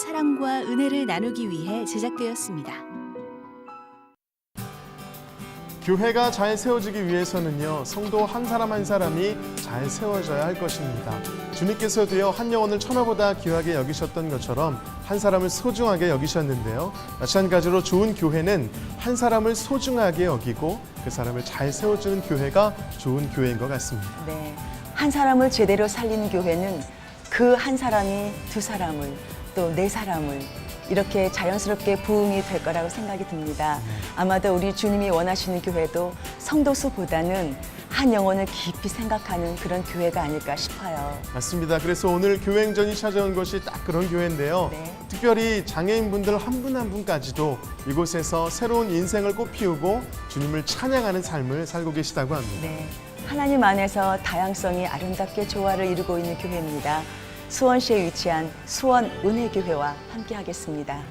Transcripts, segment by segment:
사랑과 은혜를 나누기 위해 제작되었습니다. 교회가 잘 세워지기 위해서는요, 성도 한 사람 한 사람이 잘 세워져야 할 것입니다. 주님께서도요, 한 영혼을 천하보다 귀하게 여기셨던 것처럼 한 사람을 소중하게 여기셨는데요. 마찬가지로 좋은 교회는 한 사람을 소중하게 여기고 그 사람을 잘 세워주는 교회가 좋은 교회인 것 같습니다. 네, 한 사람을 제대로 살리는 교회는 그 한 사람이 두 사람을 또 네 사람을 이렇게 자연스럽게 부흥이 될 거라고 생각이 듭니다. 아마도 우리 주님이 원하시는 교회도 성도 수보다는 한 영혼을 깊이 생각하는 그런 교회가 아닐까 싶어요. 맞습니다. 그래서 오늘 교회행전이 찾아온 것이 딱 그런 교회인데요. 네. 특별히 장애인분들 한 분 한 분까지도 이곳에서 새로운 인생을 꽃피우고 주님을 찬양하는 삶을 살고 계시다고 합니다. 네, 하나님 안에서 다양성이 아름답게 조화를 이루고 있는 교회입니다. 수원시에 위치한 수원 은혜교회와 함께하겠습니다.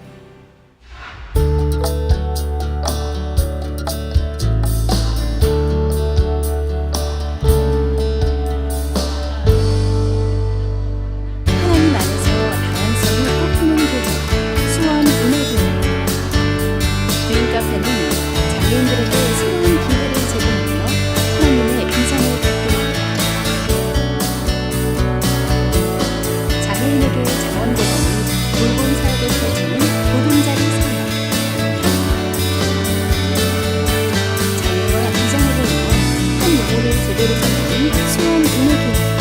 하나님 안에서 다양성이 꽃피는 교회, 수원 은혜교회. 주인 카페는 장애인들에게 새로운 기회를 제공하며 하나님의 비전을 받듭니다. 장애인에게 자원보다는 돌봄 사역을 펼치는 보금자리 사역. 장애와 비장애를 위해 한 영혼을 제대로 살리는 수원 은혜교회.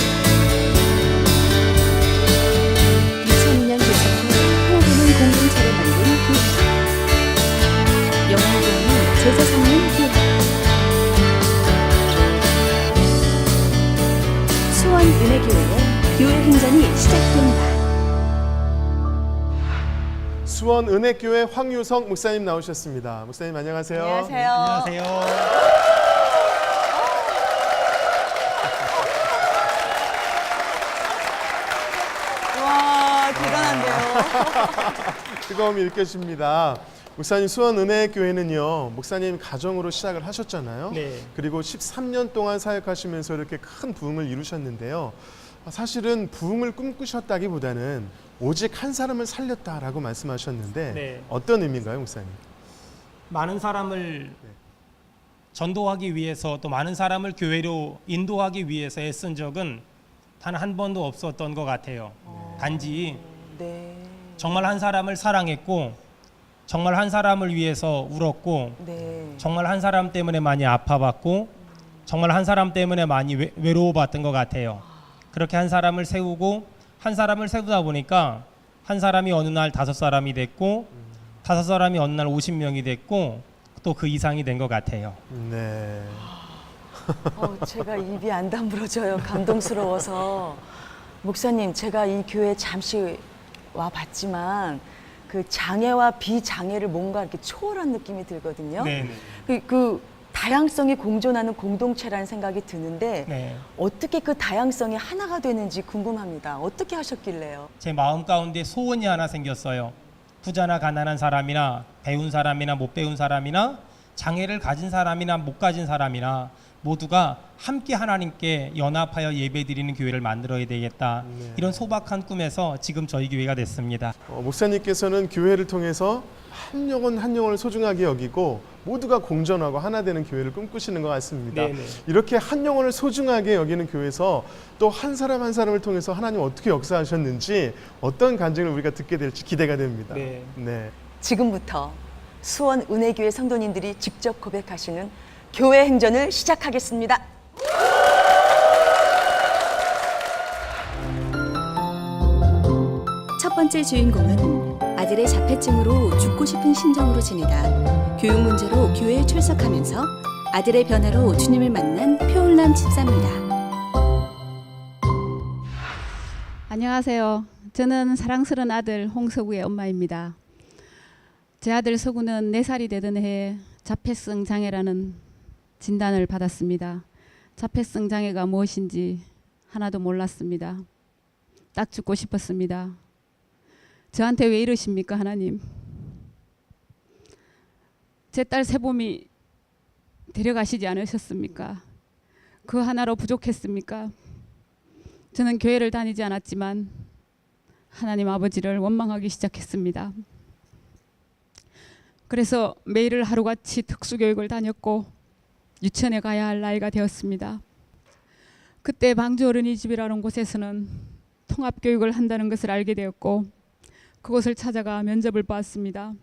2002년 개장 후 하나되는 공동체를 만든 교회. 영혼교회는 제자 삼는 교회. 수원 은혜교회의 교회 행전이 시작됩니다. 수원 은혜교회 황유석 목사님 나오셨습니다. 목사님 안녕하세요. 안녕하세요. 안녕하세요. 와, 대단한데요. 뜨거움이 느껴집니다. 목사님, 수원 은혜교회는요, 목사님 가정으로 시작을 하셨잖아요. 네. 그리고 13년 동안 사역하시면서 이렇게 큰 부흥을 이루셨는데요. 사실은 부흥을 꿈꾸셨다기보다는 오직 한 사람을 살렸다라고 말씀하셨는데 네. 어떤 의미인가요, 목사님? 많은 사람을 전도하기 위해서 또 많은 사람을 교회로 인도하기 위해서 애쓴 적은 단 한 번도 없었던 것 같아요. 단지 네, 정말 한 사람을 사랑했고 정말 한 사람을 위해서 울었고 네. 정말 한 사람 때문에 많이 아파봤고 정말 한 사람 때문에 많이 외로워봤던 것 같아요. 그렇게 한 사람을 세우고 한 사람을 세우다 보니까 한 사람이 어느 날 5사람이 됐고 5사람이 어느 날 50명이 됐고 또 그 이상이 된 것 같아요. 네. 제가 입이 안 다물어져요. 감동스러워서. 목사님, 제가 이 교회 잠시 와봤지만 그 장애와 비장애를 뭔가 이렇게 초월한 느낌이 들거든요. 네. 그 다양성이 공존하는 공동체라는 생각이 드는데 네. 어떻게 그 다양성이 하나가 되는지 궁금합니다. 어떻게 하셨길래요? 제 마음 가운데 소원이 하나 생겼어요. 부자나 가난한 사람이나 배운 사람이나 못 배운 사람이나 장애를 가진 사람이나 못 가진 사람이나 모두가 함께 하나님께 연합하여 예배드리는 교회를 만들어야 되겠다. 네. 이런 소박한 꿈에서 지금 저희 교회가 됐습니다. 목사님께서는 교회를 통해서 한 영혼 한 영혼을 소중하게 여기고 모두가 공존하고 하나 되는 교회를 꿈꾸시는 것 같습니다. 네네. 이렇게 한 영혼을 소중하게 여기는 교회에서 또 한 사람 한 사람을 통해서 하나님 어떻게 역사하셨는지 어떤 간증을 우리가 듣게 될지 기대가 됩니다. 네. 네. 지금부터 수원 은혜교회 성도님들이 직접 고백하시는 교회 행전을 시작하겠습니다. 첫 번째 주인공은 아들의 자폐증으로 죽고 싶은 심정으로 지내다 교육 문제로 교회에 출석하면서 아들의 변화로 주님을 만난 표울남 집사입니다. 안녕하세요. 저는 사랑스러운 아들 홍서구의 엄마입니다. 제 아들 서구는 4살이 되던 해에 자폐성 장애라는 진단을 받았습니다. 자폐성 장애가 무엇인지 하나도 몰랐습니다. 딱 죽고 싶었습니다. 저한테 왜 이러십니까, 하나님? 제 딸 세봄이 데려가시지 않으셨습니까? 그 하나로 부족했습니까? 저는 교회를 다니지 않았지만 하나님 아버지를 원망하기 시작했습니다. 그래서 매일을 하루같이 특수교육을 다녔고 유치원에 가야 할 나이가 되었습니다. 그때 방주 어린이집이라는 곳에서는 통합교육을 한다는 것을 알게 되었고 그곳을 찾아가 면접을 보았습니다.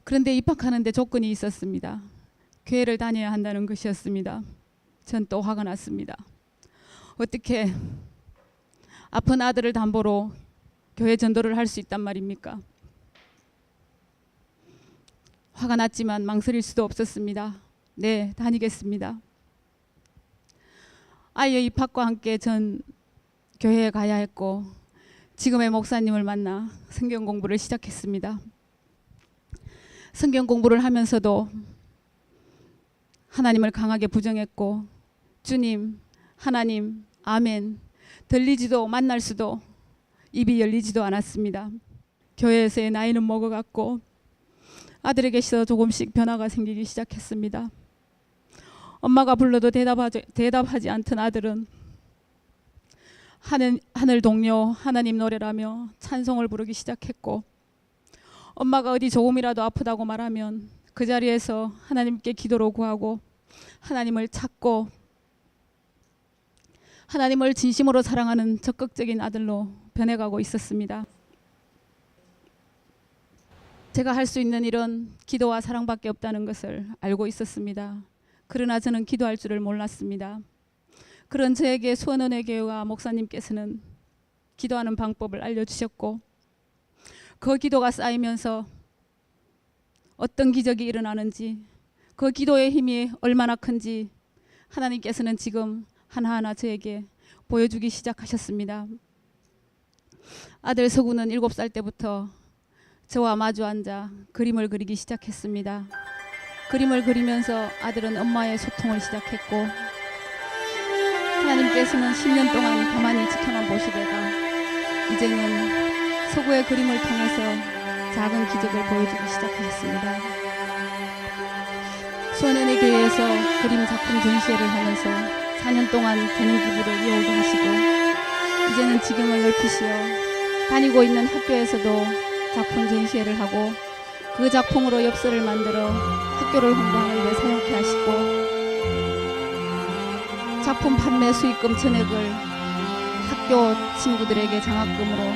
그런데 입학하는 데 조건이 있었습니다. 교회를 다녀야 한다는 것이었습니다. 전 또 화가 났습니다. 어떻게 아픈 아들을 담보로 교회 전도를 할 수 있단 말입니까? 화가 났지만 망설일 수도 없었습니다. 네, 다니겠습니다. 아이의 입학과 함께 전 교회에 가야 했고 지금의 목사님을 만나 성경 공부를 시작했습니다. 성경 공부를 하면서도 하나님을 강하게 부정했고 주님, 하나님, 아멘 들리지도 만날 수도 입이 열리지도 않았습니다. 교회에서의 나이는 먹어갔고 아들에게서 조금씩 변화가 생기기 시작했습니다. 엄마가 불러도 대답하지 않던 아들은 하늘 동료 하나님 노래라며 찬송을 부르기 시작했고 엄마가 어디 조금이라도 아프다고 말하면 그 자리에서 하나님께 기도로 구하고 하나님을 찾고 하나님을 진심으로 사랑하는 적극적인 아들로 변해가고 있었습니다. 제가 할 수 있는 일은 기도와 사랑밖에 없다는 것을 알고 있었습니다. 그러나 저는 기도할 줄을 몰랐습니다. 그런 저에게 수원은혜 교회와 목사님께서는 기도하는 방법을 알려주셨고 그 기도가 쌓이면서 어떤 기적이 일어나는지 그 기도의 힘이 얼마나 큰지 하나님께서는 지금 하나하나 저에게 보여주기 시작하셨습니다. 아들 서구는 7살 때부터 저와 마주 앉아 그림을 그리기 시작했습니다. 그림을 그리면서 아들은 엄마의 소통을 시작했고 하나님께서는 10년 동안 가만히 지켜만 보시다가 이제는 서구의 그림을 통해서 작은 기적을 보여주기 시작하셨습니다. 수원은혜 교회에서 그림 작품 전시회를 하면서 4년 동안 재능 기부를 이어오게 하시고 이제는 지경을 넓히시어 다니고 있는 학교에서도 작품 전시회를 하고 그 작품으로 엽서를 만들어 학교를 홍보하는 데 사용케 하시고 작품 판매 수익금 전액을 학교 친구들에게 장학금으로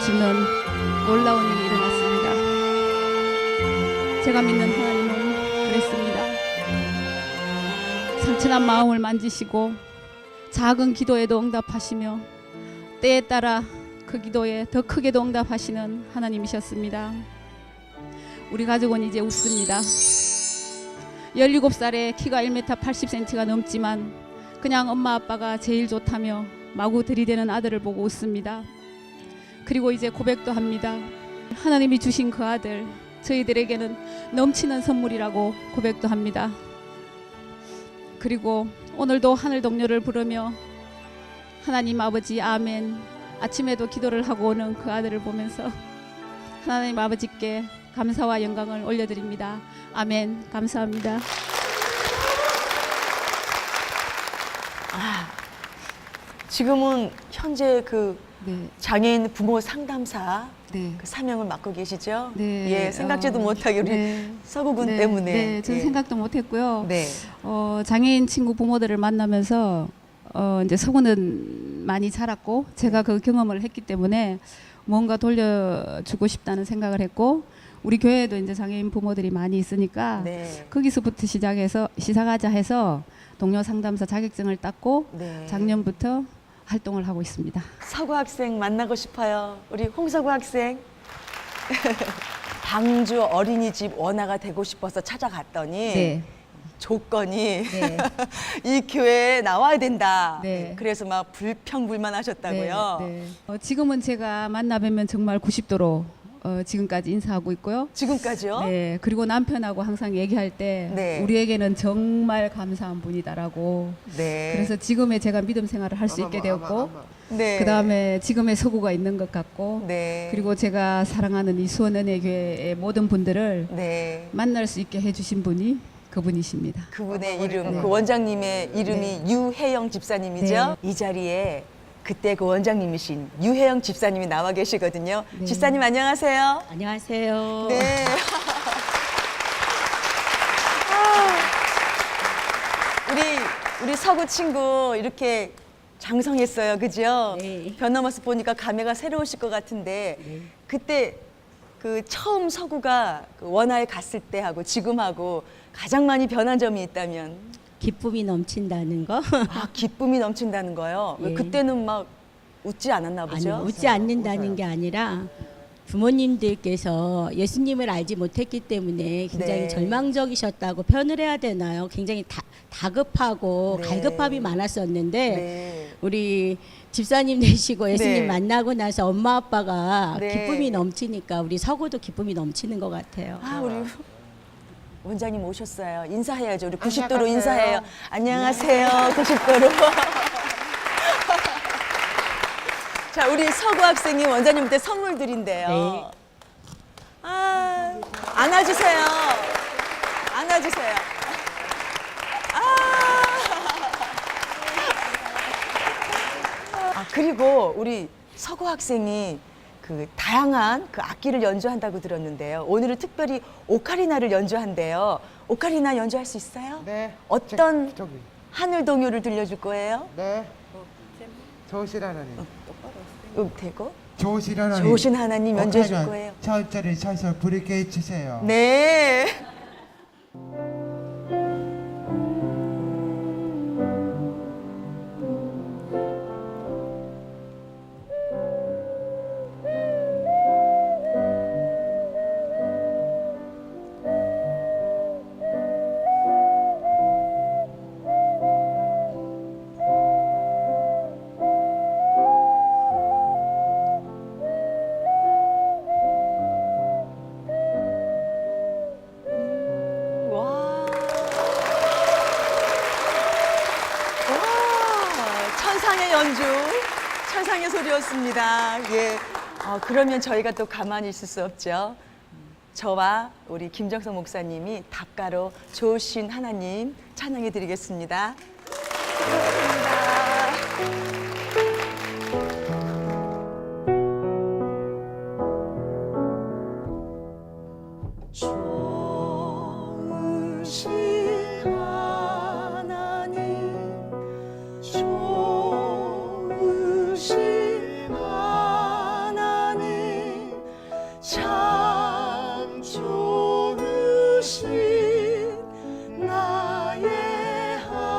주는 놀라운 일이 일어났습니다. 제가 믿는 하나님은 그랬습니다. 상처난 마음을 만지시고 작은 기도에도 응답하시며 때에 따라 그 기도에 더 크게도 응답하시는 하나님이셨습니다. 우리 가족은 이제 웃습니다. 17살에 키가 1m 80cm가 넘지만 그냥 엄마 아빠가 제일 좋다며 마구 들이대는 아들을 보고 웃습니다. 그리고 이제 고백도 합니다. 하나님이 주신 그 아들 저희들에게는 넘치는 선물이라고 고백도 합니다. 그리고 오늘도 하늘 동료를 부르며 하나님 아버지 아멘 아침에도 기도를 하고 오는 그 아들을 보면서 하나님 아버지께 감사와 영광을 올려드립니다. 아멘. 감사합니다. 지금은 현재 그 네, 장애인 부모 상담사 네, 그 사명을 맡고 계시죠? 네. 예, 생각지도 못하게 우리 네. 서구군 네, 때문에. 네, 전 예. 생각도 못했고요. 네. 장애인 친구 부모들을 만나면서 이제 서구는 많이 자랐고 제가 그 경험을 했기 때문에 뭔가 돌려주고 싶다는 생각을 했고 우리 교회에도 이제 장애인 부모들이 많이 있으니까 네. 거기서부터 시작하자 해서 동료 상담사 자격증을 땄고 네. 작년부터 활동을 하고 있습니다. 서구 학생 만나고 싶어요. 우리 홍서구 학생. 방주 어린이집 원아가 되고 싶어서 찾아갔더니 네. 조건이 네. 이 교회에 나와야 된다. 네. 그래서 막 불평불만하셨다고요. 네, 네. 지금은 제가 만나 뵈면 정말 90도로 지금까지 인사하고 있고요. 지금까지요? 네, 그리고 남편하고 항상 얘기할 때 네. 우리에게는 정말 감사한 분이다라고. 네. 그래서 지금의 제가 믿음 생활을 할 수 있게 되었고, 네. 그 다음에 지금의 서구가 있는 것 같고, 네. 그리고 제가 사랑하는 이 수원은혜교회의 모든 분들을 네. 만날 수 있게 해주신 분이 그분이십니다. 그분의 이름, 네. 그 원장님의 이름이 유혜영 집사님이죠. 이 자리에 그때 그 원장님이신 유혜영 집사님이 나와 계시거든요. 네. 집사님 안녕하세요. 안녕하세요. 네. 우리 서구 친구 이렇게 장성했어요, 그죠? 네. 변화 모습 보니까 감회가 새로우실 것 같은데 네. 그때 그 처음 서구가 그 원화에 갔을 때하고 지금하고 가장 많이 변한 점이 있다면 기쁨이 넘친다는 거. 아 기쁨이 넘친다는 거요. 왜 예. 그때는 막 웃지 않았나 아니, 보죠? 웃지 않는다는 게 아니라 부모님들께서 예수님을 알지 못했기 때문에 굉장히 네. 절망적이셨다고 표현을 해야 되나요? 굉장히 다급하고 네. 갈급함이 많았었는데 네. 우리 집사님 되시고 예수님 네. 만나고 나서 엄마 아빠가 네. 기쁨이 넘치니까 우리 서구도 기쁨이 넘치는 것 같아요. 아 우리 원장님 오셨어요. 인사해야죠. 우리 90도로 인사해요. 안녕하세요. 90도로. 자, 우리 서구 학생이 원장님한테 선물 드린대요. 네. 아, 안아주세요. 안아주세요. 그리고 우리 서구 학생이 그 다양한 그 악기를 연주한다고 들었는데요. 오늘은 특별히 오카리나를 연주한대요. 오카리나 연주할 수 있어요? 네. 어떤 저기. 하늘 동요를 들려줄 거예요? 네. 좋으신 하나님. 되고 좋으신 하나님. 좋으신 하나님 연주해 줄 오카리나 거예요. 천천히 서서 부르게 해주세요. 네. 와. 와, 천상의 연주, 천상의 소리였습니다. 예. 그러면 저희가 또 가만히 있을 수 없죠. 저와 우리 김정성 목사님이 답가로 좋으신 하나님 찬양해 드리겠습니다. 좋으신 하나님, 좋으신 하나님, 참 좋으신 나의 하나님.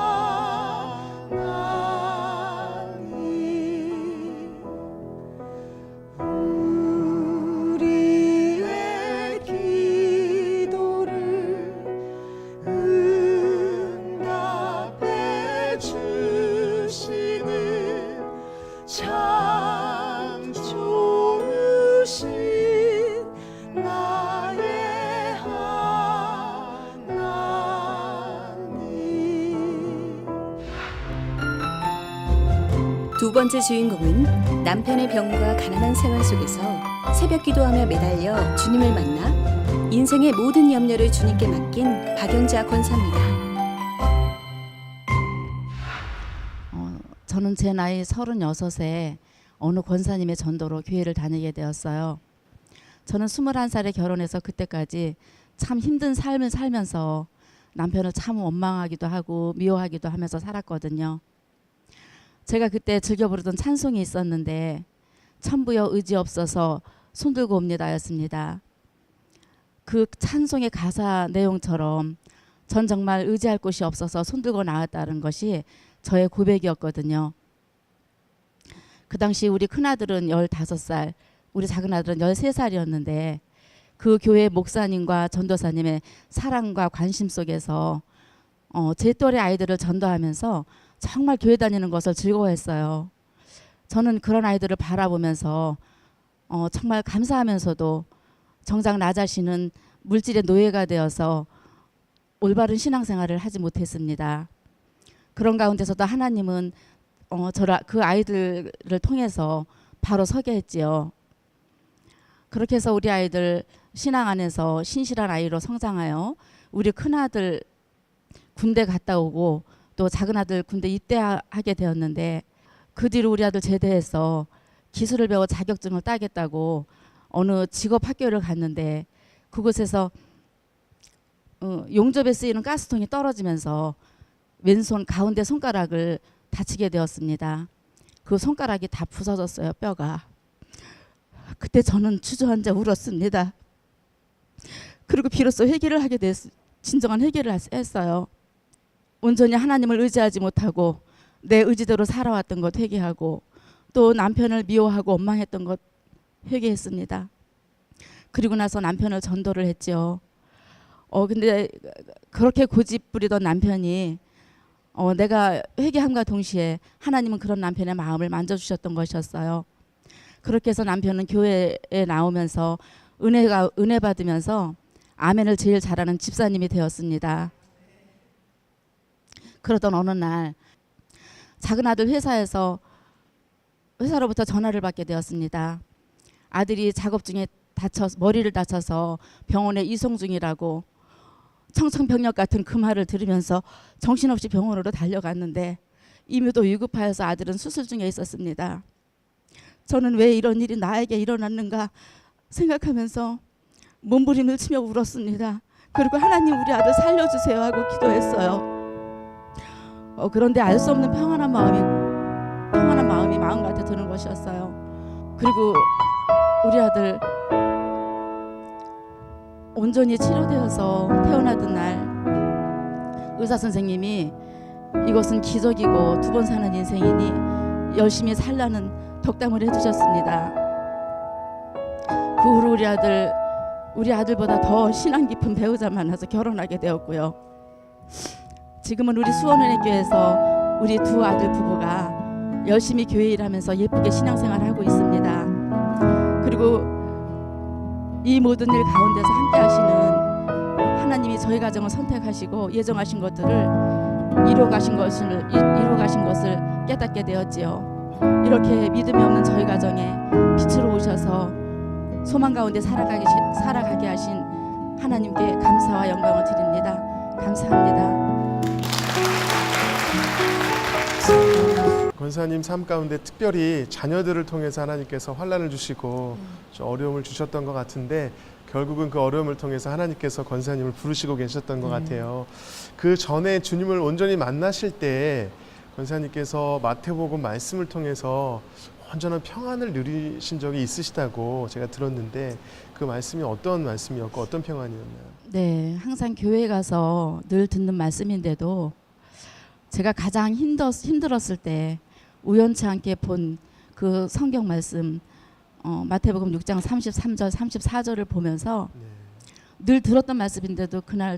우리의 기도를 응답해 주시는 참 좋으신 나의 하나님. 두 번째 주인공은 남편의 병과 가난한 생활 속에서 새벽 기도하며 매달려 주님을 만나 인생의 모든 염려를 주님께 맡긴 박영자 권사입니다. 저는 제 나이 36에 어느 권사님의 전도로 교회를 다니게 되었어요. 저는 21살에 결혼해서 그때까지 참 힘든 삶을 살면서 남편을 참 원망하기도 하고 미워하기도 하면서 살았거든요. 제가 그때 즐겨 부르던 찬송이 있었는데 천부여 의지 없어서 손들고 옵니다였습니다. 그 찬송의 가사 내용처럼 전 정말 의지할 곳이 없어서 손들고 나왔다는 것이 저의 고백이었거든요. 그 당시 우리 큰아들은 15살, 우리 작은아들은 13살이었는데 그 교회 목사님과 전도사님의 사랑과 관심 속에서 제 또래 아이들을 전도하면서 정말 교회 다니는 것을 즐거워했어요. 저는 그런 아이들을 바라보면서 정말 감사하면서도 정작 나 자신은 물질의 노예가 되어서 올바른 신앙생활을 하지 못했습니다. 그런 가운데서도 하나님은 그 아이들을 통해서 바로 서게 했지요. 그렇게 해서 우리 아이들 신앙 안에서 신실한 아이로 성장하여 우리 큰아들 군대 갔다 오고 또 작은아들 군대 입대하게 되었는데 그 뒤로 우리 아들 제대해서 기술을 배워 자격증을 따겠다고 어느 직업 학교를 갔는데 그곳에서 용접에 쓰이는 가스통이 떨어지면서 왼손 가운데 손가락을 다치게 되었습니다. 그 손가락이 다 부서졌어요, 뼈가. 그때 저는 주저앉아 울었습니다. 그리고 비로소 회개를 하게 진정한 회개를 했어요. 온전히 하나님을 의지하지 못하고 내 의지대로 살아왔던 것 회개하고 또 남편을 미워하고 원망했던 것 회개했습니다. 그리고 나서 남편을 전도를 했죠. 근데 그렇게 고집 부리던 남편이 내가 회개함과 동시에 하나님은 그런 남편의 마음을 만져주셨던 것이었어요. 그렇게 해서 남편은 교회에 나오면서 은혜 받으면서 아멘을 제일 잘하는 집사님이 되었습니다. 그러던 어느 날 작은 아들 회사로부터 전화를 받게 되었습니다. 아들이 작업 중에 머리를 다쳐서 병원에 이송 중이라고 청천벽력 같은 그 말을 들으면서 정신없이 병원으로 달려갔는데 이미도 위급하여서 아들은 수술 중에 있었습니다. 저는 왜 이런 일이 나에게 일어났는가 생각하면서 몸부림을 치며 울었습니다. 그리고 하나님 우리 아들 살려주세요 하고 기도했어요. 그런데 알 수 없는 평안한 마음이 마음같아 드는 것이었어요. 그리고 우리 아들 온전히 치료되어서 태어나던 날 의사 선생님이 이것은 기적이고 2번 사는 인생이니 열심히 살라는 덕담을 해주셨습니다. 그 후로 우리 아들보다 더 신앙 깊은 배우자 만나서 결혼하게 되었고요. 지금은 우리 수원은혜교회에서 우리 2 아들 부부가 열심히 교회 일하면서 예쁘게 신앙생활을 하고 있습니다. 그리고 이 모든 일 가운데서 함께 하시는 하나님이 저희 가정을 선택하시고 예정하신 것들을 이루어 가신 것을 깨닫게 되었지요. 이렇게 믿음이 없는 저희 가정에 빛으로 오셔서 소망 가운데 살아가게 하신 하나님께 감사와 영광을 드립니다. 감사합니다. 권사님 삶 가운데 특별히 자녀들을 통해서 하나님께서 환난을 주시고 좀 어려움을 주셨던 것 같은데 결국은 그 어려움을 통해서 하나님께서 권사님을 부르시고 계셨던 것 같아요. 그 전에 주님을 온전히 만나실 때 권사님께서 마태복음 말씀을 통해서 온전한 평안을 누리신 적이 있으시다고 제가 들었는데 그 말씀이 어떤 말씀이었고 어떤 평안이었나요? 네, 항상 교회 가서 늘 듣는 말씀인데도 제가 가장 힘들었을 때 우연치 않게 본 그 성경 말씀 마태복음 6장 33절 34절을 보면서 늘 들었던 말씀인데도 그날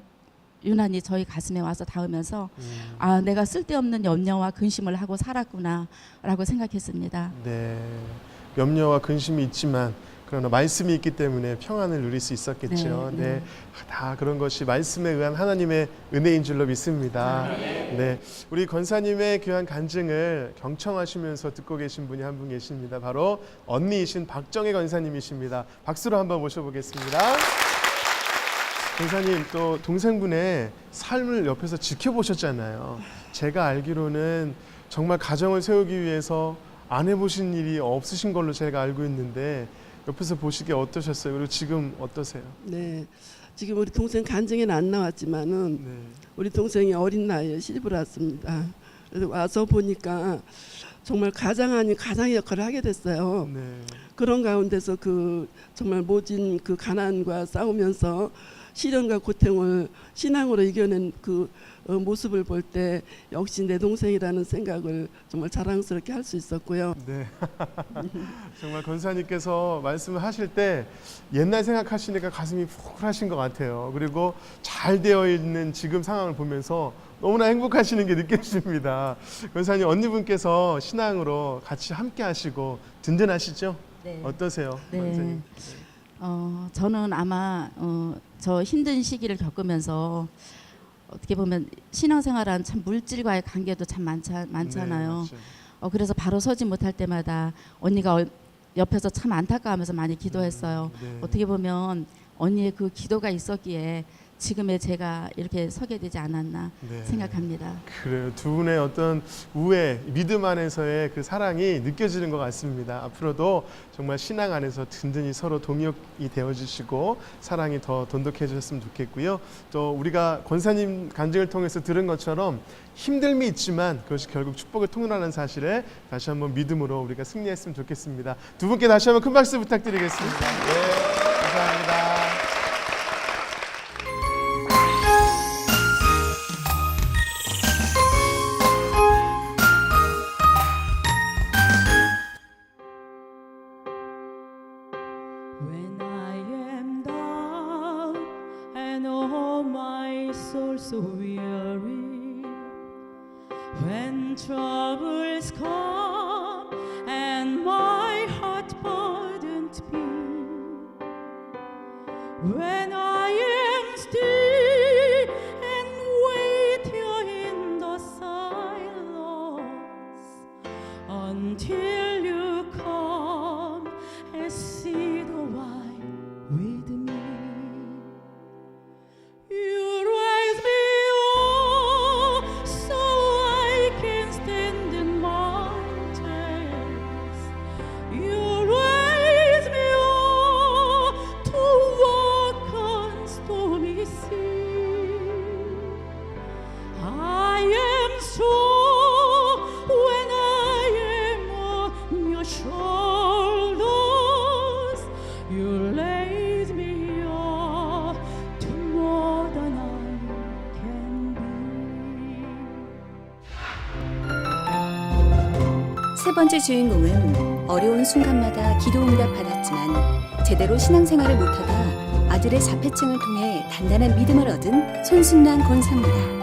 유난히 저희 가슴에 와서 닿으면서 아, 내가 쓸데없는 염려와 근심을 하고 살았구나 라고 생각했습니다. 네, 염려와 근심이 있지만 그러나 말씀이 있기 때문에 평안을 누릴 수 있었겠죠. 네, 다 그런 것이 말씀에 의한 하나님의 은혜인 줄로 믿습니다. 네, 우리 권사님의 귀한 간증을 경청하시면서 듣고 계신 분이 한 분 계십니다. 바로 언니이신 박정혜 권사님이십니다. 박수로 한번 모셔보겠습니다. 권사님, 또 동생분의 삶을 옆에서 지켜보셨잖아요. 제가 알기로는 정말 가정을 세우기 위해서 안 해보신 일이 없으신 걸로 제가 알고 있는데 옆에서 보시기에 어떠셨어요? 그리고 지금 어떠세요? 네, 지금 우리 동생 간증에는 안 나왔지만은 우리 동생이 어린 나이에 시집을 왔습니다. 그래서 와서 보니까 정말 가장 아닌 가장의 역할을 하게 됐어요. 그런 가운데서 그 정말 모진 그 가난과 싸우면서 시련과 고통을 신앙으로 이겨낸 그 모습을 볼 때 역시 내 동생이라는 생각을 정말 자랑스럽게 할 수 있었고요. 네, 정말 권사님께서 말씀을 하실 때 옛날 생각하시니까 가슴이 푸근하신 것 같아요. 그리고 잘 되어 있는 지금 상황을 보면서 너무나 행복하시는 게 느껴집니다. 권사님, 언니분께서 신앙으로 같이 함께 하시고 든든하시죠? 네. 어떠세요? 네. 권사님? 저는 아마 저 힘든 시기를 겪으면서 어떻게 보면 신앙생활은 참 물질과의 관계도 참 많잖아요. 네, 그래서 바로 서지 못할 때마다 언니가 옆에서 참 안타까워하면서 많이 기도했어요. 네. 어떻게 보면 언니의 그 기도가 있었기에 지금의 제가 이렇게 서게 되지 않았나 네. 생각합니다. 그래요. 두 분의 어떤 우애, 믿음 안에서의 그 사랑이 느껴지는 것 같습니다. 앞으로도 정말 신앙 안에서 든든히 서로 동역이 되어주시고 사랑이 더 돈독해졌으면 좋겠고요. 또 우리가 권사님 간증을 통해서 들은 것처럼 힘듦이 있지만 그것이 결국 축복을 통로라는 사실에 다시 한번 믿음으로 우리가 승리했으면 좋겠습니다. 두 분께 다시 한번 큰 박수 부탁드리겠습니다. 네, 감사합니다. When I am down and oh my soul so weary, when troubles come and my heart burdened be, when I am still and wait here in the silence until you come and see the white with me. You raise me up so I can stand in mountains. You raise me up to walk on stormy sea. I am strong when I am on your shoulders. You raise me up to more than I can be. 세 번째 주인공은 어려운 순간마다 기도 응답 받았지만 제대로 신앙생활을 못하다 아들의 자폐증을 통해 단단한 믿음을 얻은 손순란 권사입니다.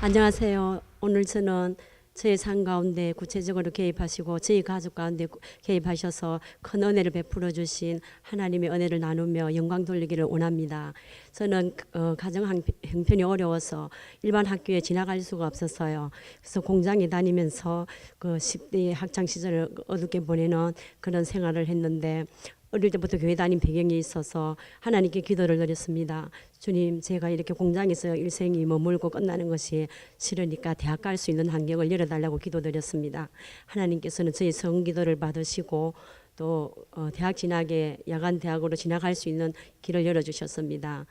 안녕하세요. 오늘 저는 저의 삶 가운데 구체적으로 개입하시고 저희 가족 가운데 개입하셔서 큰 은혜를 베풀어 주신 하나님의 은혜를 나누며 영광 돌리기를 원합니다. 저는 가정 형편이 어려워서 일반 학교에 지나갈 수가 없었어요. 그래서 공장에 다니면서 그 10대 학창 시절을 어둡게 보내는 그런 생활을 했는데 어릴 때부터 교회 다닌 배경이 있어서 하나님께 기도를 드렸습니다. 주님, 제가 이렇게 공장에서 일생이 머물고 끝나는 것이 싫으니까 대학 갈 수 있는 환경을 열어달라고 기도드렸습니다. 하나님께서는 저희 성기도를 받으시고 또 대학 진학에 야간 대학으로 진학할 수 있는 길을 열어주셨습니다.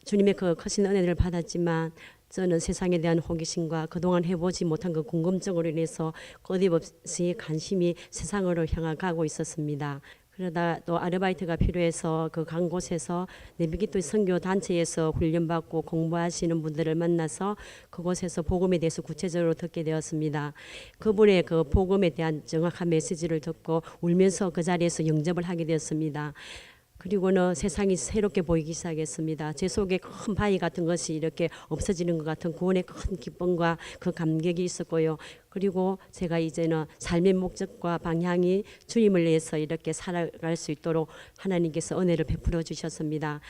주님의 그 크신 은혜를 받았지만 저는 세상에 대한 호기심과 그동안 해보지 못한 그 궁금증으로 인해서 끊임없이 관심이 세상으로 향하고 있었습니다. 그러다 또 아르바이트가 필요해서 그 간 곳에서 내비기토 선교 단체에서 훈련받고 공부하시는 분들을 만나서 그곳에서 복음에 대해서 구체적으로 듣게 되었습니다. 그분의 그 복음에 대한 정확한 메시지를 듣고 울면서 그 자리에서 영접을 하게 되었습니다. 그리고는 세상이 새롭게 보이기 시작했습니다. 제 속에 큰 바위 같은 것이 이렇게 없어지는 것 같은 구원의 큰 기쁨과 그 감격이 있었고요. 그리고 제가 이제는 삶의 목적과 방향이 주님을 위해서 이렇게 살아갈 수 있도록 하나님께서 은혜를 베풀어 주셨습니다.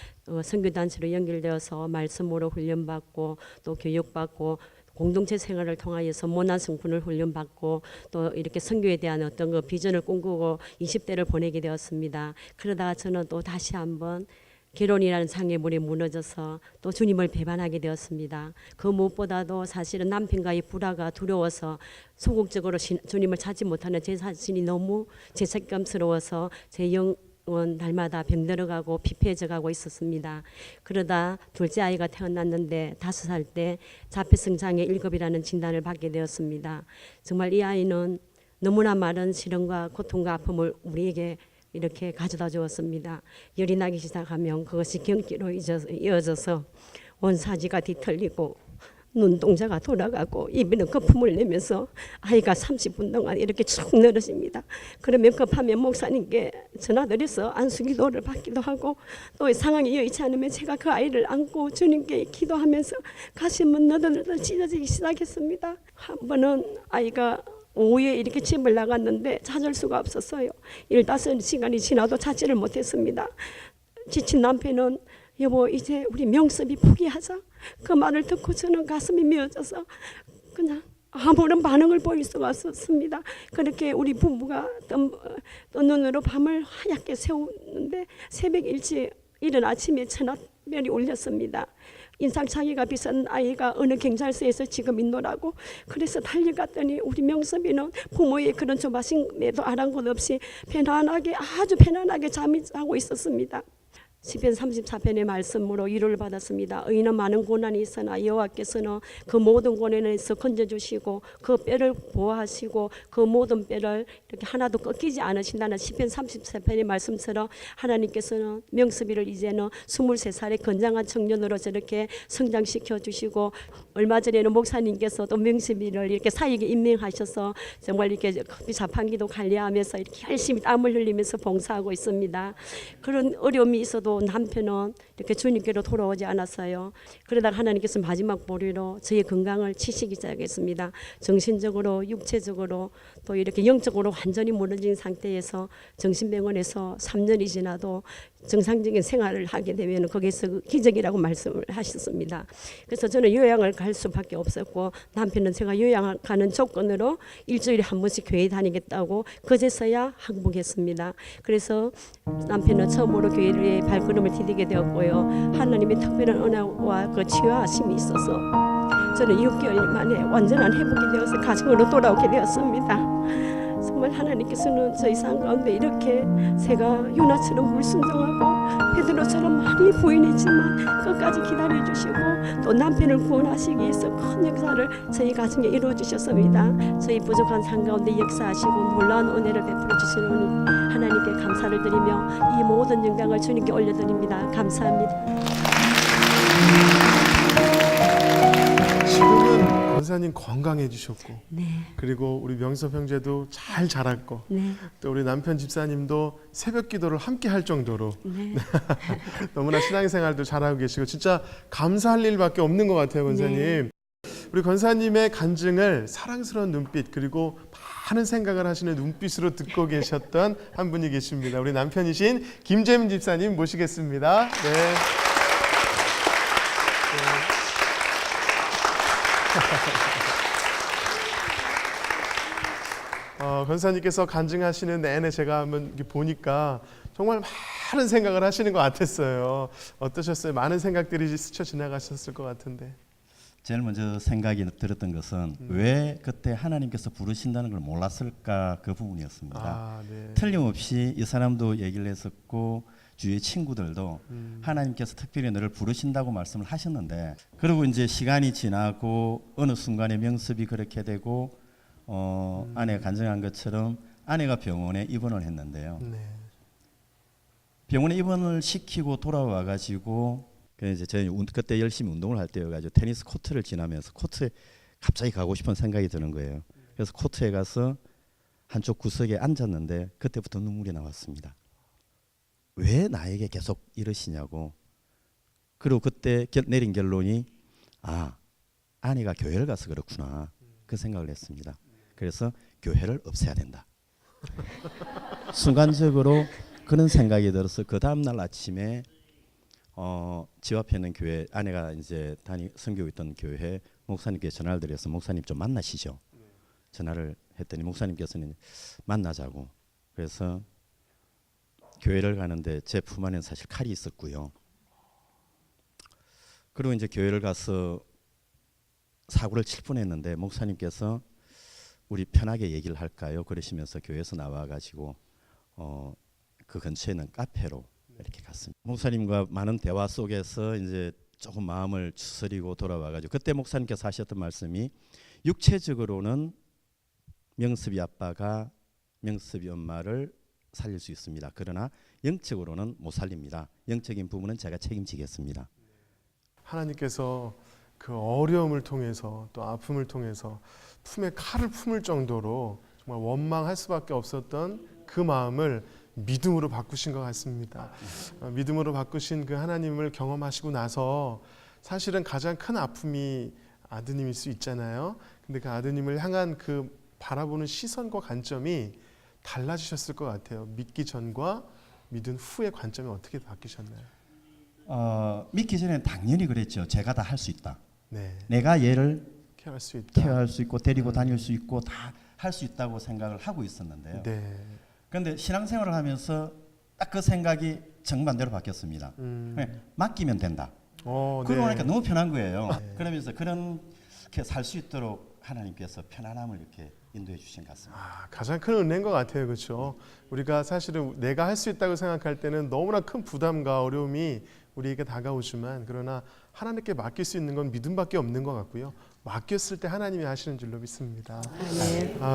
선교단체로 연결되어서 말씀으로 훈련받고 또 교육받고 공동체 생활을 통하여서 모난 성분을 훈련받고 또 이렇게 선교에 대한 어떤 그 비전을 꿈꾸고 20대를 보내게 되었습니다. 그러다가 저는 또 다시 한번 결혼이라는 장애물에 무너져서 또 주님을 배반하게 되었습니다. 그 무엇보다도 사실은 남편과의 불화가 두려워서 소극적으로 주님을 찾지 못하는 제 자신이 너무 죄책감스러워서 제 영은 날마다 병들어가고 피폐해져가고 있었습니다. 그러다 둘째 아이가 태어났는데 5살 때 자폐성 장애 1급이라는 진단을 받게 되었습니다. 정말 이 아이는 너무나 많은 시련과 고통과 아픔을 우리에게 이렇게 가져다 주었습니다. 열이 나기 시작하면 그것이 경기로 이어져서 원사지가 뒤틀리고 눈동자가 돌아가고 입에는 거품을 내면서 아이가 30분 동안 이렇게 쭉 늘어집니다. 그러면 급하면 목사님께 전화드려서 안수기도를 받기도 하고 또 상황이 여의치 않으면 제가 그 아이를 안고 주님께 기도하면서 가슴은 너덜너덜 찢어지기 시작했습니다. 한 번은 아이가 오후에 이렇게 집을 나갔는데 찾을 수가 없었어요. 15시간이 지나도 찾지를 못했습니다. 지친 남편은 여보 이제 우리 명섭이 포기하자. 그 말을 듣고 저는 가슴이 미어져서 그냥 아무런 반응을 보일 수가 없었습니다. 그렇게 우리 부부가 뜬 눈으로 밤을 하얗게 새우는데 새벽 일찍 이른 아침에 전화면이 울렸습니다. 인상착의가 비싼 아이가 어느 경찰서에서 지금 있노라고. 그래서 달려갔더니 우리 명섭이는 부모의 그런 조바심에도 아랑곳 없이 편안하게, 아주 편안하게 잠이 자고 있었습니다. 시편 34편의 말씀으로 위로를 받았습니다. 의인은 많은 고난이 있으나 여호와께서는 그 모든 고난에서 건져주시고 그 뼈를 보호하시고 그 모든 뼈를 이렇게 하나도 꺾이지 않으신다는 시편 34편의 말씀처럼 하나님께서는 명수비를 이제는 23살의 건장한 청년으로 저렇게 성장시켜 주시고, 얼마 전에는 목사님께서도 명수비를 이렇게 사역에 임명하셔서 정말 이렇게 커피 자판기도 관리하면서 이렇게 열심히 땀을 흘리면서 봉사하고 있습니다. 그런 어려움이 있어도 남편은 이렇게 주님께로 돌아오지 않았어요. 그러다가 하나님께서 마지막 보리로 저의 건강을 치시기 시작했습니다. 정신적으로, 육체적으로, 또 이렇게 영적으로 완전히 무너진 상태에서 정신병원에서 3년이 지나도 정상적인 생활을 하게 되면 거기서 기적이라고 말씀을 하셨습니다. 그래서 저는 요양을 갈 수밖에 없었고, 남편은 제가 요양 가는 조건으로 일주일에 한 번씩 교회 다니겠다고 그제서야 항복했습니다. 그래서 남편은 처음으로 교회에 발걸음을 디디게 되었고요. 하나님의 특별한 은혜와 그 치유하심이 있어서 저는 6개월 만에 완전한 회복이 되어서 가정으로 돌아오게 되었습니다. 정말 하나님께서는 저희 삶 가운데 이렇게 제가 요나처럼 불순종하고 베드로처럼 많이 부인했지만 끝까지 기다려주시고 또 남편을 구원하시기 위해서 큰 역사를 저희 가정에 이루어주셨습니다. 저희 부족한 삶 가운데 역사하시고 놀라운 은혜를 베풀어 주시는 하나님께 감사를 드리며 이 모든 영광을 주님께 올려드립니다. 감사합니다. 지금은 권사님 건강해지셨고, 네. 그리고 우리 명섭 형제도 잘 자랐고, 네. 또 우리 남편 집사님도 새벽 기도를 함께 할 정도로 네. 너무나 신앙생활도 잘하고 계시고 진짜 감사할 일밖에 없는 것 같아요, 권사님. 네. 우리 권사님의 간증을 사랑스러운 눈빛 그리고 많은 생각을 하시는 눈빛으로 듣고 계셨던 한 분이 계십니다. 우리 남편이신 김재민 집사님 모시겠습니다. 네. 권사님께서 간증하시는 내내 제가 한번 이렇게 보니까 정말 많은 생각을 하시는 것 같았어요. 어떠셨어요? 많은 생각들이 스쳐 지나가셨을 것 같은데. 제일 먼저 생각이 들었던 것은 왜 그때 하나님께서 부르신다는 걸 몰랐을까, 그 부분이었습니다. 네. 틀림없이 이 사람도 얘기를 했었고 주위의 친구들도 하나님께서 특별히 너를 부르신다고 말씀을 하셨는데, 그리고 이제 시간이 지나고 어느 순간에 명습이 그렇게 되고 아내가 간증한 것처럼 아내가 병원에 입원을 했는데요. 네. 병원에 입원을 시키고 돌아와 가지고 이제 저희 그때 열심히 운동을 할 때여가지고 테니스 코트를 지나면서 코트에 갑자기 가고 싶은 생각이 드는 거예요. 그래서 코트에 가서 한쪽 구석에 앉았는데 그때부터 눈물이 나왔습니다. 왜 나에게 계속 이러시냐고. 그리고 그때 내린 결론이 아내가 교회를 가서 그렇구나, 그 생각을 했습니다. 그래서 교회를 없애야 된다. 순간적으로 그런 생각이 들어서 그 다음날 아침에 집 앞에 있는 교회, 아내가 이제 선교하고 있던 교회 목사님께 전화를 드려서 목사님 좀 만나시죠. 전화를 했더니 목사님께서는 만나자고. 그래서 교회를 가는데 제 품 안에는 사실 칼이 있었고요. 그리고 이제 교회를 가서 사고를 칠 뻔했는데 목사님께서 우리 편하게 얘기를 할까요? 그러시면서 교회에서 나와가지고 그 근처에 있는 카페로 이렇게 갔습니다. 목사님과 많은 대화 속에서 이제 조금 마음을 추스리고 돌아와가지고 그때 목사님께서 하셨던 말씀이, 육체적으로는 명습이 아빠가 명습이 엄마를 살릴 수 있습니다. 그러나 영적으로는 못 살립니다. 영적인 부분은 제가 책임지겠습니다. 하나님께서 그 어려움을 통해서 또 아픔을 통해서 품에 칼을 품을 정도로 정말 원망할 수밖에 없었던 그 마음을 믿음으로 바꾸신 것 같습니다. 믿음으로 바꾸신 그 하나님을 경험하시고 나서 사실은 가장 큰 아픔이 아드님일 수 있잖아요. 근데 그 아드님을 향한 그 바라보는 시선과 관점이 달라지셨을 것 같아요. 믿기 전과 믿은 후의 관점이 어떻게 바뀌셨나요? 믿기 전에는 당연히 그랬죠. 제가 다 할 수 있다. 네. 내가 얘를 케어할 수 있다. 케어할 수 있고 데리고 다닐 수 있고 다 할 수 있다고 생각을 하고 있었는데요. 네. 그런데 신앙생활을 하면서 딱 그 생각이 정반대로 바뀌었습니다. 그냥 맡기면 된다. 네. 그러니까 너무 편한 거예요. 그러면서 그렇게 살 수 있도록 하나님께서 편안함을 이렇게 인도해 주신 것 같습니다. 가장 큰 은혜인 것 같아요. 그렇죠? 우리가 사실은 내가 할 수 있다고 생각할 때는 너무나 큰 부담과 어려움이 우리에게 다가오지만, 그러나 하나님께 맡길 수 있는 건 믿음밖에 없는 것 같고요. 맡겼을 때 하나님이 하시는 줄로 믿습니다.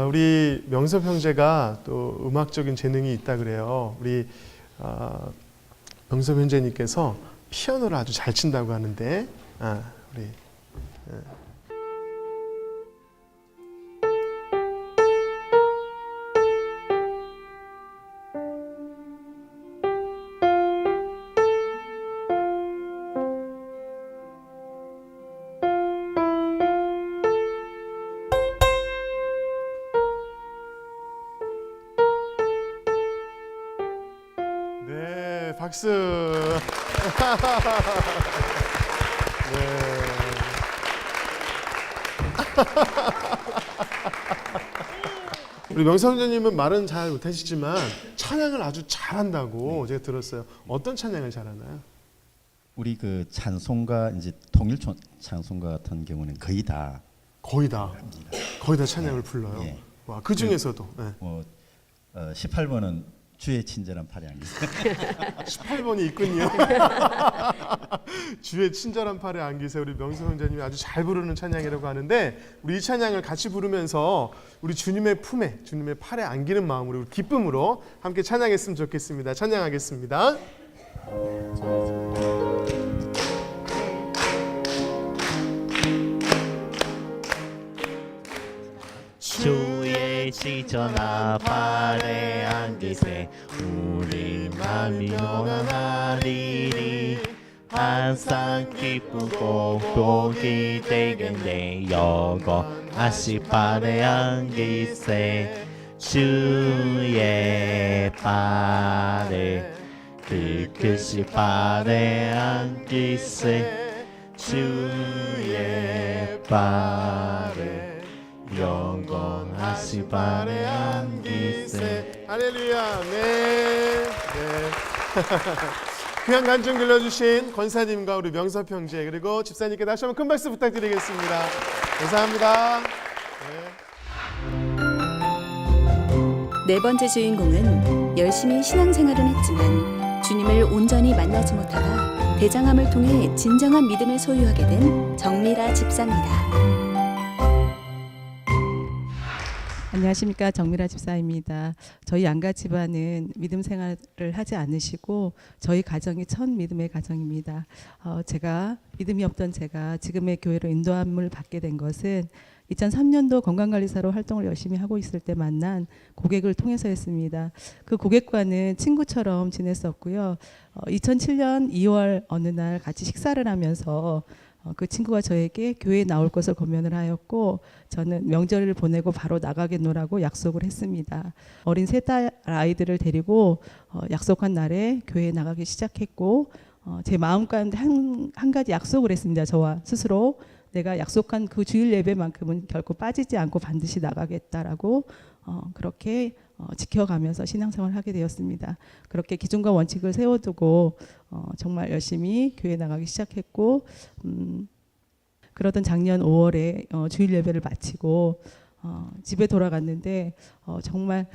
우리 명섭 형제가 또 음악적인 재능이 있다 그래요. 우리 명섭 형제님께서 피아노를 아주 잘 친다고 하는데, 우리 네, 박수. 네. 우리 명성전님은 말은 잘 못하시지만 찬양을 아주 잘한다고 제가 들었어요. 어떤 찬양을 잘하나요? 우리 그 찬송가 이제 통일 찬송가 같은 경우는 거의 다 찬양을 불러요. 예. 와, 그 중에서도 18번은 주의 친절한 팔에 안기세. 18번이 있군요. 주의 친절한 팔에 안기세. 우리 명성 형제님이 아주 잘 부르는 찬양이라고 하는데, 우리 이 찬양을 같이 부르면서 우리 주님의 품에, 주님의 팔에 안기는 마음으로, 우리 기쁨으로 함께 찬양했으면 좋겠습니다. 찬양하겠습니다. 주의 친절한 팔에 안기세. 우리 마음이 평안하리니 항상 기쁘고 복이 되겠네. 영원하시 팔에 안기세. 주의 팔에 그릇이 팔에 안기세. 주의 팔에 영원하시 발에 안기세. 할렐루야. 네. 귀한 간증 들려주신 권사님과 우리 명섭 형제, 그리고 집사님께 다시 한번 큰 박수 부탁드리겠습니다. 감사합니다. 네 번째 주인공은 열심히 신앙생활은 했지만 주님을 온전히 만나지 못하다 대장암을 통해 진정한 믿음을 소유하게 된 정미라 집사입니다. 안녕하십니까, 정미라 집사입니다. 저희 양가 집안은 믿음 생활을 하지 않으시고 저희 가정이 첫 믿음의 가정입니다. 제가 믿음이 없던 제가 지금의 교회로 인도함을 받게 된 것은 2003년도 건강관리사로 활동을 열심히 하고 있을 때 만난 고객을 통해서였습니다. 그 고객과는 친구처럼 지냈었고요. 2007년 2월 어느 날 같이 식사를 하면서 그 친구가 저에게 교회에 나올 것을 권면을 하였고, 저는 명절을 보내고 바로 나가겠노라고 약속을 했습니다. 어린 세 딸 아이들을 데리고 약속한 날에 교회에 나가기 시작했고, 제 마음 가운데 한 가지 약속을 했습니다. 저와 스스로 내가 약속한 그 주일 예배만큼은 결코 빠지지 않고 반드시 나가겠다라고 그렇게 지켜가면서 신앙생활을 하게 되었습니다. 그렇게 기준과 원칙을 세워두고 정말 열심히 교회 나가기 시작했고, 그러던 작년 5월에 주일 예배를 마치고 집에 돌아갔는데 정말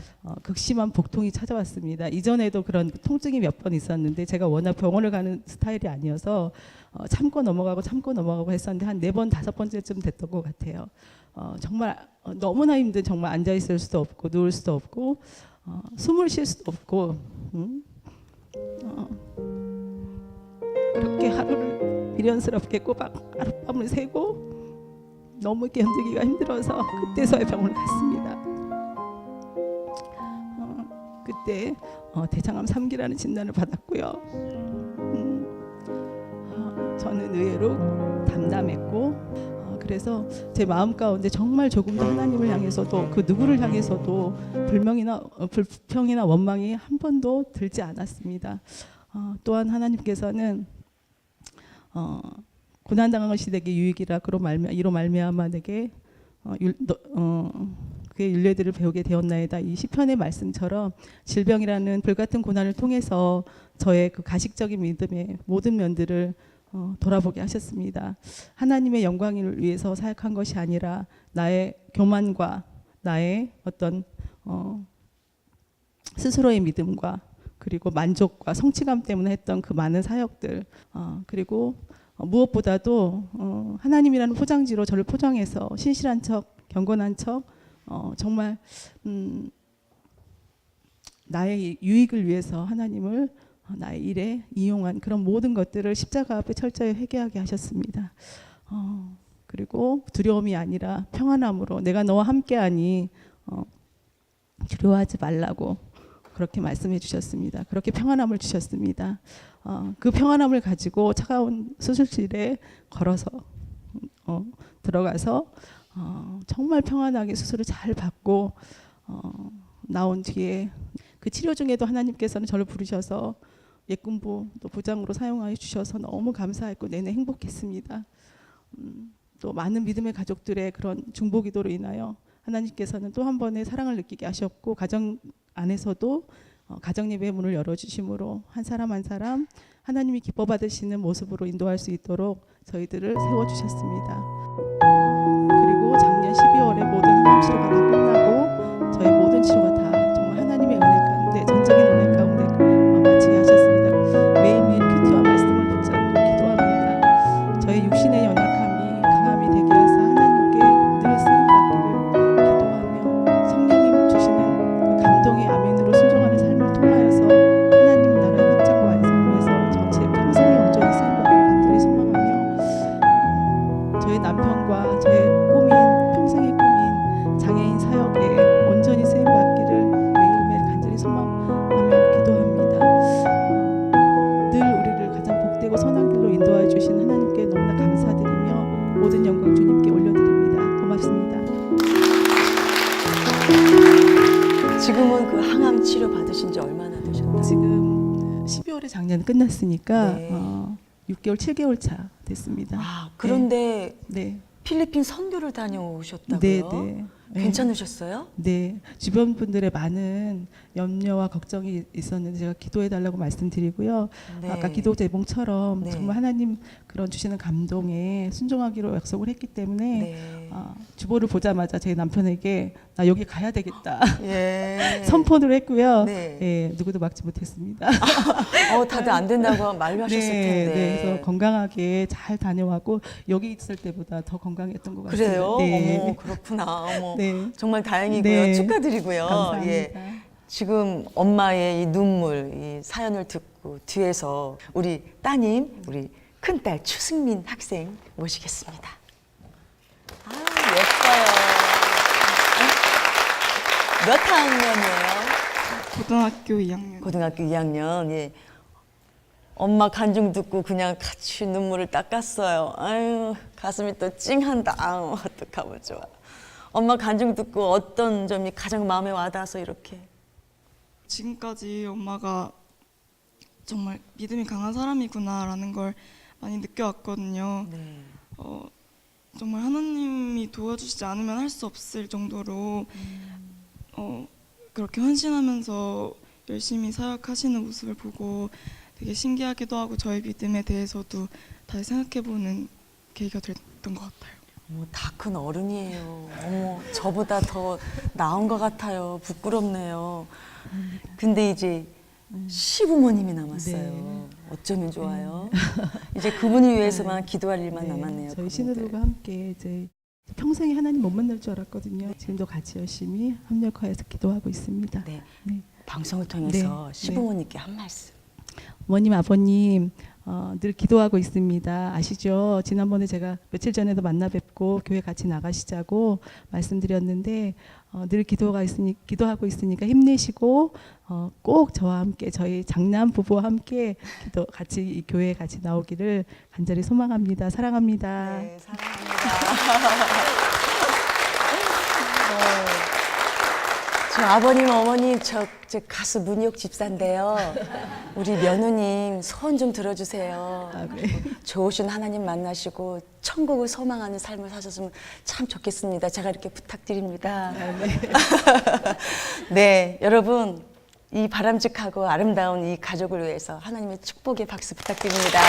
극심한 복통이 찾아왔습니다. 이전에도 그런 통증이 몇 번 있었는데 제가 워낙 병원을 가는 스타일이 아니어서 참고 넘어가고 했었는데 한 4번, 5번째쯤 됐던 것 같아요. 정말 너무나 힘든, 정말 앉아 있을 수도 없고 누울 수도 없고 숨을 쉴 수도 없고 그렇게 하루를 미련스럽게 꼬박 하룻밤을 새고 너무 견디기가 힘들어서 그때서야 병원을 갔습니다. 그때 대장암 3기라는 진단을 받았고요. 저는 의외로 담담했고, 그래서 제 마음 가운데 정말 조금도 하나님을 향해서도 그 누구를 향해서도 불평이나 원망이 한 번도 들지 않았습니다. 또한 하나님께서는 고난당한 것이 내게 유익이라 이로 말미암아 내게 그의 윤례들을 배우게 되었나이다. 이 시편의 말씀처럼 질병이라는 불같은 고난을 통해서 저의 그 가식적인 믿음의 모든 면들을 돌아보게 하셨습니다. 하나님의 영광을 위해서 사역한 것이 아니라 나의 교만과 나의 어떤 스스로의 믿음과 그리고 만족과 성취감 때문에 했던 그 많은 사역들, 그리고 무엇보다도 하나님이라는 포장지로 저를 포장해서 신실한 척, 경건한 척, 정말 나의 유익을 위해서 하나님을 나의 일에 이용한 그런 모든 것들을 십자가 앞에 철저히 회개하게 하셨습니다. 그리고 두려움이 아니라 평안함으로 내가 너와 함께하니 두려워하지 말라고 그렇게 말씀해 주셨습니다. 그렇게 평안함을 주셨습니다. 그 평안함을 가지고 차가운 수술실에 걸어서 들어가서 정말 평안하게 수술을 잘 받고 나온 뒤에 그 치료 중에도 하나님께서는 저를 부르셔서 예군부 또 부장으로 사용하여 주셔서 너무 감사했고 내내 행복했습니다. 또 많은 믿음의 가족들의 그런 중보기도로 인하여 하나님께서는 또 한 번의 사랑을 느끼게 하셨고 가정 안에서도 가정 예배의 문을 열어주심으로 한 사람 한 사람 하나님이 기뻐 받으시는 모습으로 인도할 수 있도록 저희들을 세워주셨습니다. 그리고 작년 12월에 모든 항암 치료가 다 끝나고 저의 모든 치료가 다 정말 하나님의 은혜 가운데 전적인 은혜 가운데 마치게 하셨습니다. 매일매일 큐티와 말씀을 붙잡고 기도합니다. 저의 육신의 연약함이 강함이 되게 하사 하나님께 늘 쓰임받기를 기도하며 성령님 주시는 그 감동의 아멘으로 순종하는 삶을 통하여서 하나님 나라의 확장과 완성을 위해서 전체 평생에 온전히 쓰임받기를 간절히 소망하며 저의 남편과 저의 꿈인 평생의 꿈인 장애인 사역에 온전히 쓰임받기를 매일매일 간절히 소망하며 기도합니다. 늘 우리를 가장 복되고 선한 길로 인도하여 주신 하나님께 너무나 감사드리며 모든 영광 주님께 올려드립니다. 고맙습니다. 지금은 그 항암 치료 받으신 지 얼마나 되셨나요? 지금 12월에 작년 끝났으니까 네. 6개월, 7개월 차 됐습니다. 그런데 네. 필리핀 선교를 다녀오셨다고요? 네, 네. 괜찮으셨어요? 네, 주변 분들의 많은 염려와 걱정이 있었는데 제가 기도해 달라고 말씀드리고요. 네. 아까 기도 제목처럼 네. 정말 하나님 그런 주시는 감동에 순종하기로 약속을 했기 때문에 네. 주보를 보자마자 제 남편에게 나 여기 가야 되겠다 예. 선포를 했고요. 네. 예, 누구도 막지 못했습니다. 다들 안 된다고 말로 하셨을 텐데. 네, 그래서 건강하게 잘 다녀왔고 여기 있을 때보다 더 건강했던 것 같습니다. 그래요? 네. 어머, 그렇구나. 어머, 네. 정말 다행이고요. 네. 축하드리고요. 감사합니다. 예. 지금 엄마의 이 눈물, 이 사연을 듣고 뒤에서 우리 따님, 우리 큰딸 추승민 학생 모시겠습니다. 아, 예뻐요. 몇 학년이에요? 고등학교 2학년. 고등학교 2학년. 예. 엄마 간증 듣고 그냥 같이 눈물을 닦았어요. 아유, 가슴이 또 찡한다. 아유, 어떡하면 좋아. 엄마 간증 듣고 어떤 점이 가장 마음에 와닿아서 이렇게? 지금까지 엄마가 정말 믿음이 강한 사람이구나라는 걸 많이 느껴왔거든요. 네. 정말 하나님이 도와주시지 않으면 할 수 없을 정도로 그렇게 헌신하면서 열심히 사역하시는 모습을 보고 되게 신기하기도 하고 저의 믿음에 대해서도 다시 생각해보는 계기가 됐던 것 같아요. 다 큰 어른이에요. 어머, 저보다 더 나은 것 같아요. 부끄럽네요. 근데 이제 시부모님이 남았어요. 네. 어쩌면 좋아요. 이제 그분을 위해서만 기도할 일만 남았네요. 저희 그분들. 신우들과 함께 이제 평생에 하나님 못 만날 줄 알았거든요. 지금도 같이 열심히 협력하여서 기도하고 있습니다. 네. 네. 방송을 통해서 네. 시부모님께 한 말씀. 어머님, 아버님 늘 기도하고 있습니다. 아시죠? 지난번에 제가 며칠 전에도 만나 뵙고 교회 같이 나가시자고 말씀드렸는데 늘 기도하고 있으니까 힘내시고 꼭 저와 함께 저희 장남 부부와 함께 같이 이 교회에 같이 나오기를 간절히 소망합니다. 사랑합니다. 네, 사랑합니다. 저 아버님, 어머님, 저 가수 문희옥 집사인데요. 우리 며느님 소원 좀 들어주세요. 좋으신 하나님 만나시고 천국을 소망하는 삶을 사셨으면 참 좋겠습니다. 제가 이렇게 부탁드립니다. 네, 여러분 이 바람직하고 아름다운 이 가족을 위해서 하나님의 축복의 박수 부탁드립니다.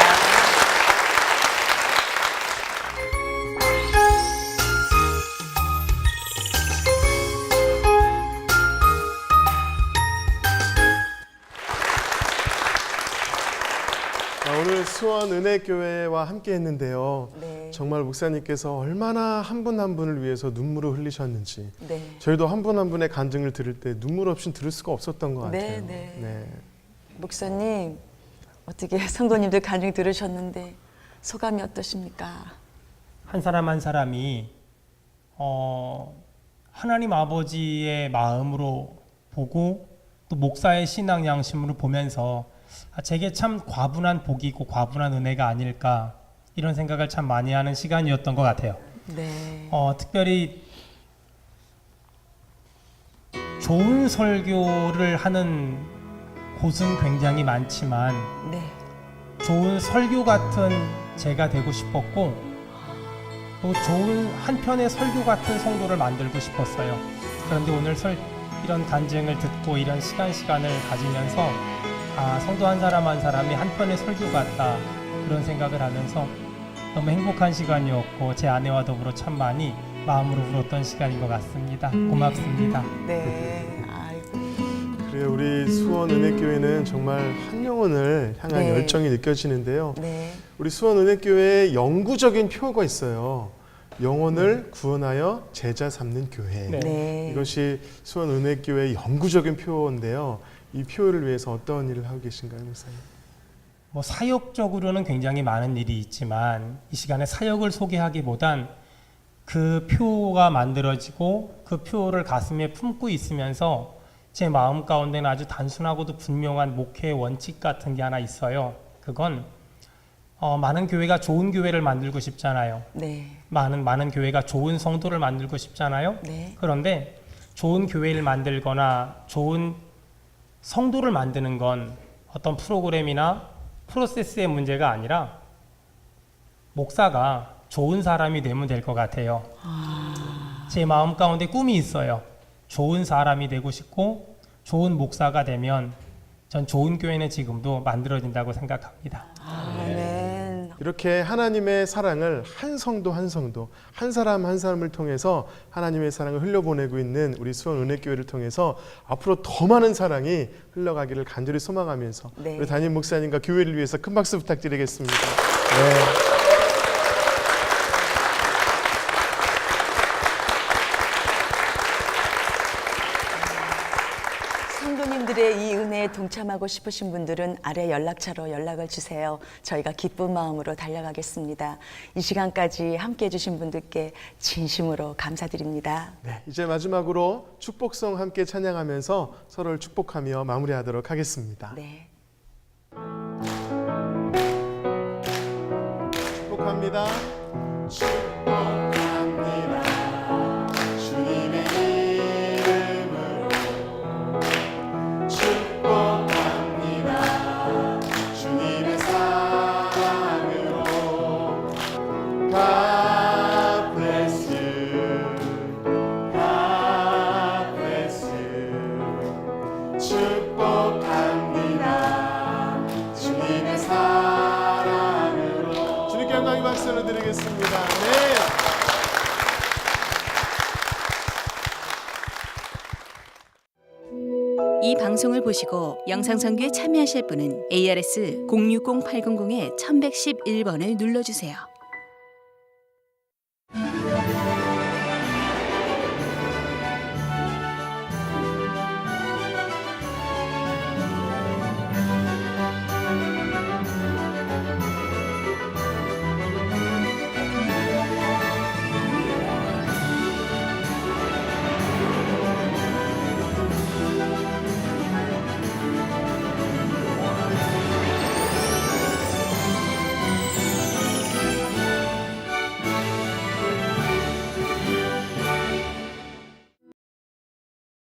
오늘 수원 은혜교회와 함께 했는데요. 네. 정말 목사님께서 얼마나 한 분 한 분을 위해서 눈물을 흘리셨는지 네. 저희도 한 분 한 분의 간증을 들을 때 눈물 없이 들을 수가 없었던 것 같아요. 네. 목사님 어떻게 성도님들 간증 들으셨는데 소감이 어떠십니까? 한 사람 한 사람이 하나님 아버지의 마음으로 보고 또 목사의 신앙 양심으로 보면서 제게 참 과분한 복이고 과분한 은혜가 아닐까 이런 생각을 참 많이 하는 시간이었던 것 같아요. 네. 특별히 좋은 설교를 하는 곳은 굉장히 많지만 네. 좋은 설교 같은 제가 되고 싶었고 또 좋은 한편의 설교 같은 성도를 만들고 싶었어요. 그런데 오늘 이런 간증을 듣고 이런 시간을 가지면서 성도 한 사람 한 사람이 한편의 설교 같다 그런 생각을 하면서 너무 행복한 시간이었고 제 아내와 더불어 참 많이 마음으로 울었던 시간인 것 같습니다. 고맙습니다. 네. 아이고. 그래요. 우리 수원 은혜교회는 정말 한 영혼을 향한 네. 열정이 느껴지는데요. 네. 우리 수원 은혜교회에 영구적인 표어가 있어요. 영혼을 구원하여 제자 삼는 교회. 네. 이것이 수원 은혜교회의 영구적인 표어인데요. 이 표어를 위해서 어떤 일을 하고 계신가요, 목사님? 사역적으로는 굉장히 많은 일이 있지만 이 시간에 사역을 소개하기보단 그 표가 만들어지고 그 표를 가슴에 품고 있으면서 제 마음 가운데는 아주 단순하고도 분명한 목회의 원칙 같은 게 하나 있어요. 그건 많은 교회가 좋은 교회를 만들고 싶잖아요. 네. 많은 교회가 좋은 성도를 만들고 싶잖아요. 네. 그런데 좋은 교회를 만들거나 좋은 성도를 만드는 건 어떤 프로그램이나 프로세스의 문제가 아니라 목사가 좋은 사람이 되면 될 것 같아요. 제 마음 가운데 꿈이 있어요. 좋은 사람이 되고 싶고 좋은 목사가 되면 전 좋은 교회는 지금도 만들어진다고 생각합니다. 아멘. 이렇게 하나님의 사랑을 한 성도 한 성도, 한 사람 한 사람을 통해서 하나님의 사랑을 흘려보내고 있는 우리 수원 은혜교회를 통해서 앞으로 더 많은 사랑이 흘러가기를 간절히 소망하면서 네. 우리 담임 목사님과 교회를 위해서 큰 박수 부탁드리겠습니다. 네. 성도님들의 이 은혜에 동참하고 싶으신 분들은 아래 연락처로 연락을 주세요. 저희가 기쁜 마음으로 달려가겠습니다. 이 시간까지 함께해 주신 분들께 진심으로 감사드립니다. 네, 이제 마지막으로 축복성 함께 찬양하면서 서로를 축복하며 마무리하도록 하겠습니다. 네. 축복합니다. 축복합니다. 주님의 이름으로 축복합니다. 주님의 사랑으로 God bless you. God bless you. 축복합니다. 주님의 사랑으로 주님께 영광의 박수를 드리겠습니다. 네. 이 방송을 보시고 영상선교에 참여하실 분은 ARS 060-800-1111번을 눌러주세요.